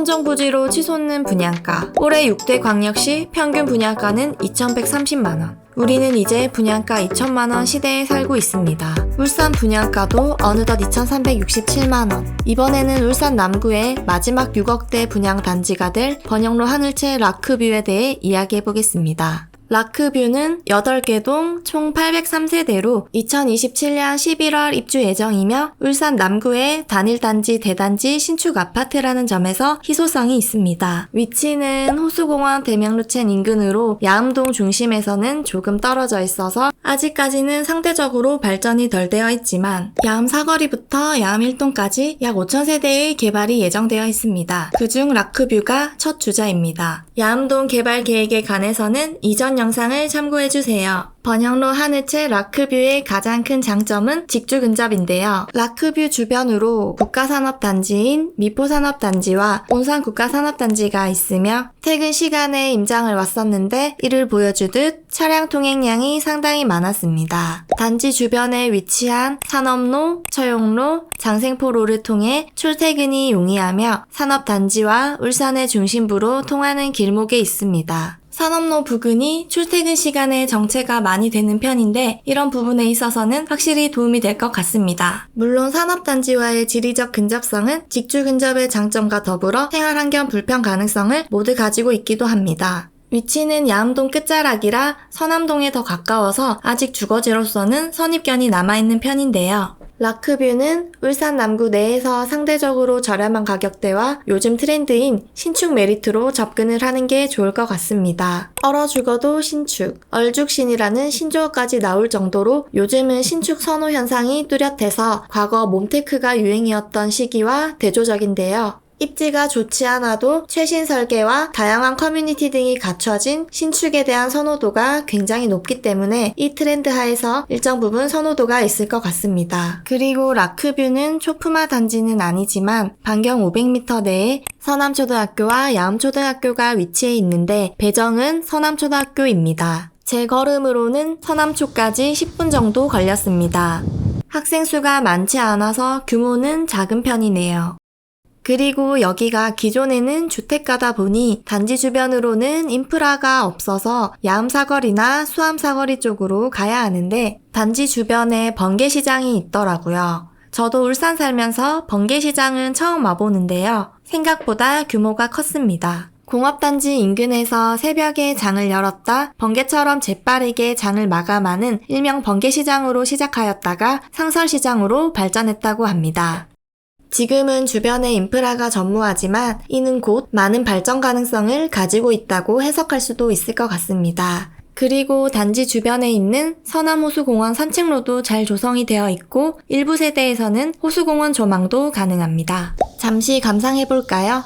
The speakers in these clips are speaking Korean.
천정부지로 치솟는 분양가. 올해 6대 광역시 평균 분양가는 2,130만원. 우리는 이제 분양가 2천만원 시대에 살고 있습니다. 울산 분양가도 어느덧 2,367만원. 이번에는 울산 남구의 마지막 6억대 분양 단지가 될 번영로 하늘채 라크뷰에 대해 이야기해보겠습니다. 라크뷰는 8개 동 총 803세대로 2027년 11월 입주 예정이며 울산 남구의 단일단지 대단지 신축 아파트라는 점에서 희소성이 있습니다. 위치는 호수공원 대명루첸 인근으로 야암동 중심에서는 조금 떨어져 있어서 아직까지는 상대적으로 발전이 덜 되어 있지만 야암 사거리부터 야암 1동까지 약 5,000세대의 개발이 예정되어 있습니다. 그중 라크뷰가 첫 주자입니다. 야암동 개발 계획에 관해서는 이전 영상을 참고해주세요. 번영로 하늘채 라크뷰의 가장 큰 장점은 직주 근접인데요. 라크뷰 주변으로 국가산업단지인 미포산업단지와 온산국가산업단지가 있으며 퇴근 시간에 임장을 왔었는데 이를 보여주듯 차량 통행량이 상당히 많았습니다. 단지 주변에 위치한 산업로, 처용로, 장생포로를 통해 출퇴근이 용이하며 산업단지와 울산의 중심부로 통하는 길목에 있습니다. 산업로 부근이 출퇴근 시간에 정체가 많이 되는 편인데 이런 부분에 있어서는 확실히 도움이 될 것 같습니다. 물론 산업단지와의 지리적 근접성은 직주 근접의 장점과 더불어 생활환경 불편 가능성을 모두 가지고 있기도 합니다. 위치는 야암동 끝자락이라 서남동에 더 가까워서 아직 주거지로서는 선입견이 남아있는 편인데요. 라크뷰는 울산 남구 내에서 상대적으로 저렴한 가격대와 요즘 트렌드인 신축 메리트로 접근을 하는 게 좋을 것 같습니다. 얼어 죽어도 신축, 얼죽신이라는 신조어까지 나올 정도로 요즘은 신축 선호 현상이 뚜렷해서 과거 몬테크가 유행이었던 시기와 대조적인데요. 입지가 좋지 않아도 최신 설계와 다양한 커뮤니티 등이 갖춰진 신축에 대한 선호도가 굉장히 높기 때문에 이 트렌드 하에서 일정 부분 선호도가 있을 것 같습니다. 그리고 라크뷰는 초품화 단지는 아니지만 반경 500m 내에 서남초등학교와 야암초등학교가 위치해 있는데 배정은 서남초등학교입니다. 제 걸음으로는 서남초까지 10분 정도 걸렸습니다. 학생 수가 많지 않아서 규모는 작은 편이네요. 그리고 여기가 기존에는 주택가다 보니 단지 주변으로는 인프라가 없어서 야암사거리나 수암사거리 쪽으로 가야 하는데 단지 주변에 번개시장이 있더라고요. 저도 울산 살면서 번개시장은 처음 와보는데요. 생각보다 규모가 컸습니다. 공업단지 인근에서 새벽에 장을 열었다 번개처럼 재빠르게 장을 마감하는 일명 번개시장으로 시작하였다가 상설시장으로 발전했다고 합니다. 지금은 주변에 인프라가 전무하지만 이는 곧 많은 발전 가능성을 가지고 있다고 해석할 수도 있을 것 같습니다. 그리고 단지 주변에 있는 서남호수공원 산책로도 잘 조성이 되어 있고 일부 세대에서는 호수공원 조망도 가능합니다. 잠시 감상해볼까요?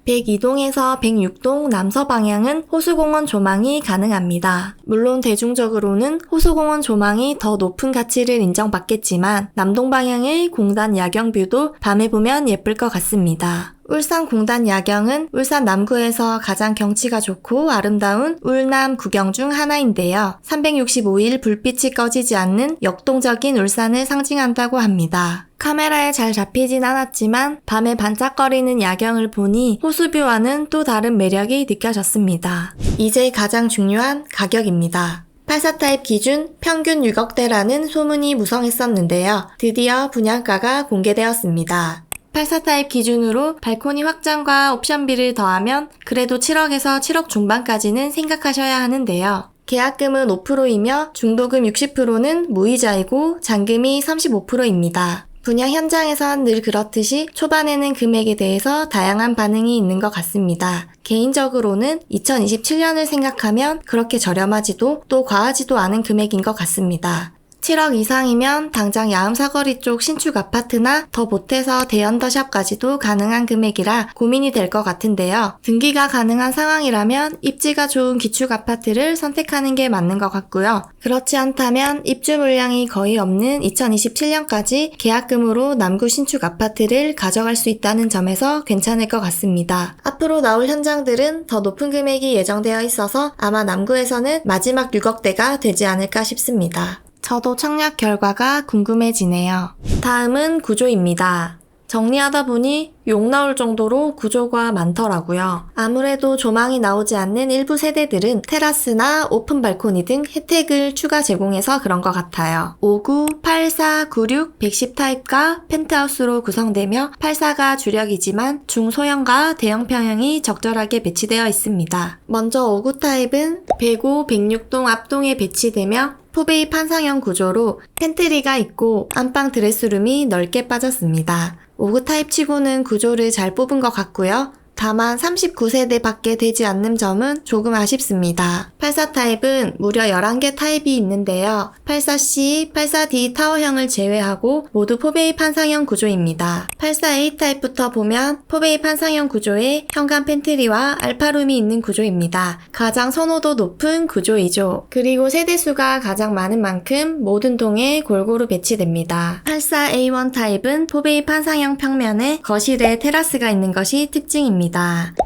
(102동에서) (106동) 남서 방향은 호수공원 조망이 가능합니다. 물론 대중적으로는 호수공원 조망이 더 높은 가치를 인정받겠지만 남동 방향의 공단 야경뷰도 밤에 보면 예쁠 것 같습니다. 울산 공단 야경은 울산 남구에서 가장 경치가 좋고 아름다운 울남 구경 중 하나인데요. 365일 불빛이 꺼지지 않는 역동적인 울산을 상징한다고 합니다. 카메라에 잘 잡히진 않았지만 밤에 반짝거리는 야경을 보니 호수뷰와는 또 다른 매력이 느껴졌습니다. 이제 가장 중요한 가격입니다. 84타입 기준 평균 6억대라는 소문이 무성했었는데요. 드디어 분양가가 공개되었습니다. 84타입 기준으로 발코니 확장과 옵션비를 더하면 그래도 7억에서 7억 중반까지는 생각하셔야 하는데요. 계약금은 5%이며 중도금 60%는 무이자이고 잔금이 35%입니다. 분양 현장에선 늘 그렇듯이 초반에는 금액에 대해서 다양한 반응이 있는 것 같습니다. 개인적으로는 2027년을 생각하면 그렇게 저렴하지도 또 과하지도 않은 금액인 것 같습니다. 7억 이상이면 당장 야음사거리 쪽 신축 아파트나 더 보태서 대언더샵까지도 가능한 금액이라 고민이 될 것 같은데요. 등기가 가능한 상황이라면 입지가 좋은 기축 아파트를 선택하는 게 맞는 것 같고요. 그렇지 않다면 입주 물량이 거의 없는 2027년까지 계약금으로 남구 신축 아파트를 가져갈 수 있다는 점에서 괜찮을 것 같습니다. 앞으로 나올 현장들은 더 높은 금액이 예정되어 있어서 아마 남구에서는 마지막 6억대가 되지 않을까 싶습니다. 저도 청약 결과가 궁금해지네요. 다음은 구조입니다. 정리하다 보니 욕 나올 정도로 구조가 많더라고요. 아무래도 조망이 나오지 않는 일부 세대들은 테라스나 오픈 발코니 등 혜택을 추가 제공해서 그런 것 같아요. 59, 84, 96, 110 타입과 펜트하우스로 구성되며 84가 주력이지만 중소형과 대형 평형이 적절하게 배치되어 있습니다. 먼저 59 타입은 105, 106동 앞동에 배치되며 포베이 판상형 구조로 팬트리가 있고 안방 드레스룸이 넓게 빠졌습니다. 59 타입 치고는 구조를 잘 뽑은 것 같고요. 다만 39세대 밖에 되지 않는 점은 조금 아쉽습니다. 84 타입은 무려 11개 타입이 있는데요. 84C, 84D 타워형을 제외하고 모두 포베이 판상형 구조입니다. 84A 타입부터 보면 포베이 판상형 구조에 현관 팬트리와 알파룸이 있는 구조입니다. 가장 선호도 높은 구조이죠. 그리고 세대수가 가장 많은 만큼 모든 동에 골고루 배치됩니다. 84A1 타입은 포베이 판상형 평면에 거실에 테라스가 있는 것이 특징입니다.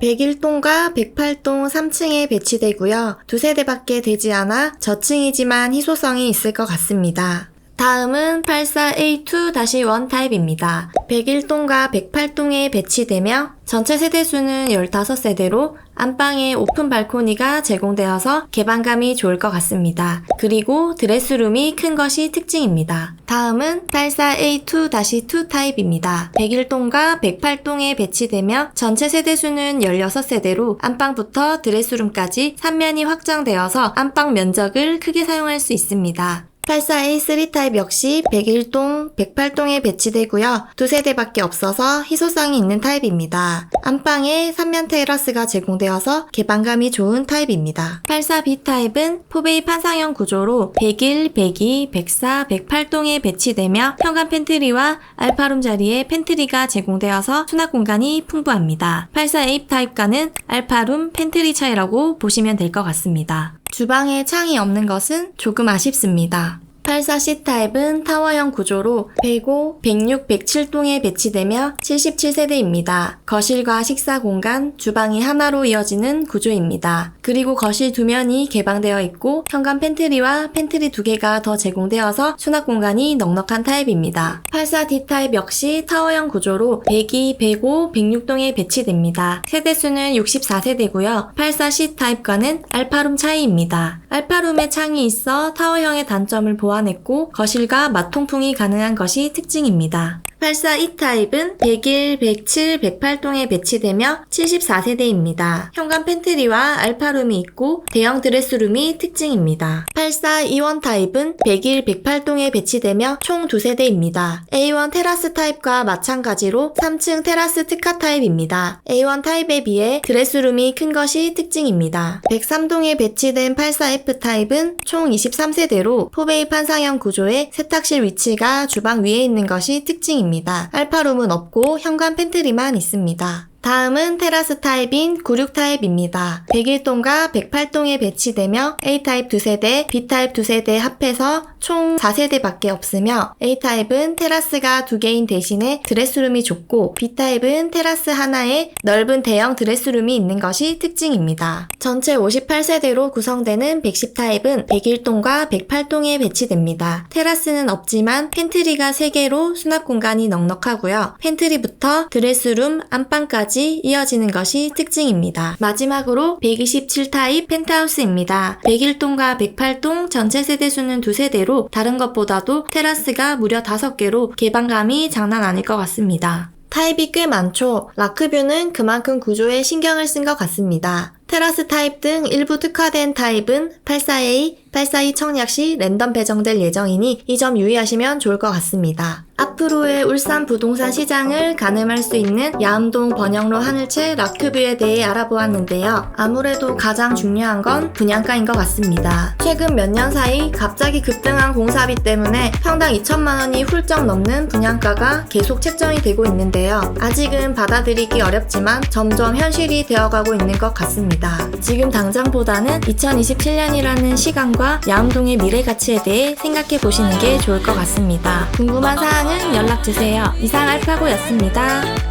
101동과 108동 3층에 배치되고요. 두 세대밖에 되지 않아 저층이지만 희소성이 있을 것 같습니다. 다음은 84A2-1 타입입니다. 101동과 108동에 배치되며 전체 세대수는 15세대로 안방에 오픈 발코니가 제공되어서 개방감이 좋을 것 같습니다. 그리고 드레스룸이 큰 것이 특징입니다. 다음은 84A2-2 타입입니다. 101동과 108동에 배치되며 전체 세대수는 16세대로 안방부터 드레스룸까지 3면이 확장되어서 안방 면적을 크게 사용할 수 있습니다. 84A3 타입 역시 101동, 108동에 배치되고요. 두 세대밖에 없어서 희소성이 있는 타입입니다. 안방에 3면 테라스가 제공되어서 개방감이 좋은 타입입니다. 84B 타입은 포베이 판상형 구조로 101, 102, 104, 108동에 배치되며 현관 팬트리와 알파룸 자리에 팬트리가 제공되어서 수납 공간이 풍부합니다. 84A 타입과는 알파룸, 팬트리 차이라고 보시면 될 것 같습니다. 주방에 창이 없는 것은 조금 아쉽습니다. 84C 타입은 타워형 구조로 105, 106, 107동에 배치되며 77세대입니다. 거실과 식사 공간, 주방이 하나로 이어지는 구조입니다. 그리고 거실 두 면이 개방되어 있고 현관 팬트리와 팬트리 두 개가 더 제공되어서 수납 공간이 넉넉한 타입입니다. 84D 타입 역시 타워형 구조로 102, 105, 106동에 배치됩니다. 세대수는 64세대고요. 84C 타입과는 알파룸 차이입니다. 알파룸에 창이 있어 타워형의 단점을 보완했고 거실과 맞통풍이 가능한 것이 특징입니다. 84E 타입은 101, 107, 108동에 배치되며 74세대입니다. 현관 팬트리와 알파룸이 있고 대형 드레스룸이 특징입니다. 84E1 타입은 101, 108동에 배치되며 총 2세대입니다. A1 테라스 타입과 마찬가지로 3층 테라스 특화 타입입니다. A1 타입에 비해 드레스룸이 큰 것이 특징입니다. 103동에 배치된 84F 타입은 총 23세대로 포베이 판상형 구조의 세탁실 위치가 주방 위에 있는 것이 특징입니다. 알파룸은 없고 현관 팬트리만 있습니다. 다음은 테라스 타입인 96 타입입니다. 101동과 108동에 배치되며 A타입 2세대, B타입 2세대 합해서 총 4세대밖에 없으며 A타입은 테라스가 2개인 대신에 드레스룸이 좁고 B타입은 테라스 하나에 넓은 대형 드레스룸이 있는 것이 특징입니다. 전체 58세대로 구성되는 110 타입은 101동과 108동에 배치됩니다. 테라스는 없지만 팬트리가 3개로 수납 공간이 넉넉하고요. 팬트리부터 드레스룸, 안방까지 이어지는 것이 특징입니다. 마지막으로 127 타입 펜트하우스입니다. 101동과 108동 전체 세대수는 2세대로 다른 것보다도 테라스가 무려 5개로 개방감이 장난 아닐 것 같습니다. 타입이 꽤 많죠. 라크뷰는 그만큼 구조에 신경을 쓴 것 같습니다. 테라스 타입 등 일부 특화된 타입은 84A, 84E 청약 시 랜덤 배정될 예정이니 이 점 유의하시면 좋을 것 같습니다. 앞으로의 울산 부동산 시장을 가늠할 수 있는 야암동 번영로 하늘채 라크뷰에 대해 알아보았는데요. 아무래도 가장 중요한 건 분양가인 것 같습니다. 최근 몇 년 사이 갑자기 급등한 공사비 때문에 평당 2천만 원이 훌쩍 넘는 분양가가 계속 책정이 되고 있는데요. 아직은 받아들이기 어렵지만 점점 현실이 되어가고 있는 것 같습니다. 지금 당장보다는 2027년이라는 시간과 야암동의 미래 가치에 대해 생각해 보시는 게 좋을 것 같습니다. 궁금한 사항은 연락주세요. 이상 알파고였습니다.